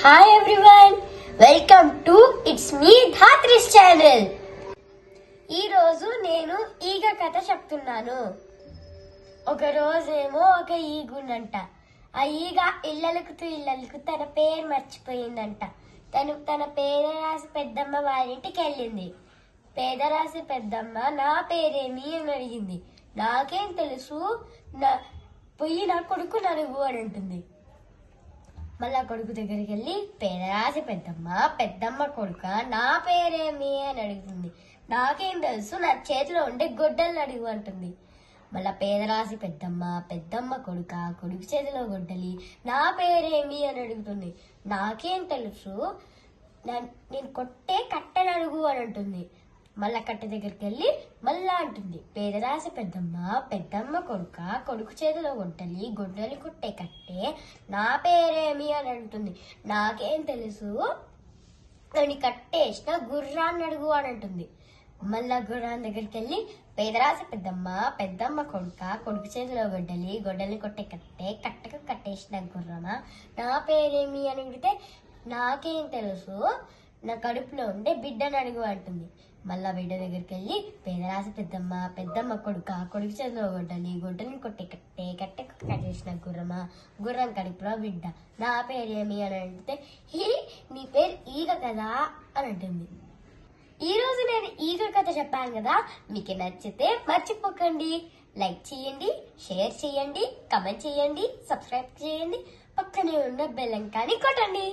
Hi everyone, welcome to it's me Dhatri's channel. ఈ రోజు నేను ఈగ కథ చెప్తున్నాను. ఒక రోజేమో ఒక ఈగుందంట. ఆ ఈగ ఇళ్ళలుకుతూ తన పేరు మర్చిపోయిందంట. తన పేరు రాసి పెద్దమ్మ వారింటికి వెళ్ళింది. పేదరాశి పెద్దమ్మ నా పేరేమి అని అడిగింది. నాకేం తెలుసు, పొయ్యి నా కొడుకు నలుగు అని అంటుంది. మళ్ళా కొడుకు దగ్గరికి వెళ్ళి పేదరాశి పెద్దమ్మ కొడుక నా పేరేమి అని అడుగుతుంది. నాకేం తెలుసు, నా చేతిలో ఉండే గొడ్డలు అడుగు అంటుంది. మళ్ళా పేదరాశి పెద్దమ్మ కొడుకు చేతిలో గొడ్డలి నా పేరేమి అని అడుగుతుంది. నాకేం తెలుసు, నేను కొట్టే కట్టెని అడుగు అని అంటుంది. మళ్ళా కట్టె దగ్గరికి వెళ్ళి మళ్ళా అంటుంది. పేదరాశి పెద్దమ్మ కొడుకు చేతిలో గొడ్డలి కొట్టే కట్టే నా పేరేమి అని అంటుంది. నాకేం తెలుసు, నేను కట్టేసిన గుర్రాన్ని అడుగు అని అంటుంది. మళ్ళా గుర్రాన్ని దగ్గరికి వెళ్ళి పేదరాశి పెద్దమ్మ కొడుకు చేతిలో గొడ్డలి కొట్టే కట్టెకు కట్టేసిన గుర్రమా నా పేరేమి అని అడిగితే నాకేం తెలుసు, నా కడుపులో ఉండే బిడ్డను అడుగు అంటుంది. మళ్ళా బిడ్డ దగ్గరికి వెళ్ళి పేదరాశి పెద్దమ్మ కొడుకు చేతిలో గొడ్డని కొట్టే కట్టెకు కట్టేసిన గుర్రం కడుపులో బిడ్డ నా పేరేమి అని అడిగితే నీ పేరు ఈగ కదా అని అంటుంది. ఈ రోజు నేను ఈగ కథ చెప్పాను కదా, మీకు నచ్చితే మర్చిపోకండి లైక్ చేయండి, షేర్ చేయండి, కమెంట్ చేయండి, సబ్స్క్రైబ్ చేయండి, పక్కనే ఉన్న బెల్ ఐకాన్ని కొట్టండి.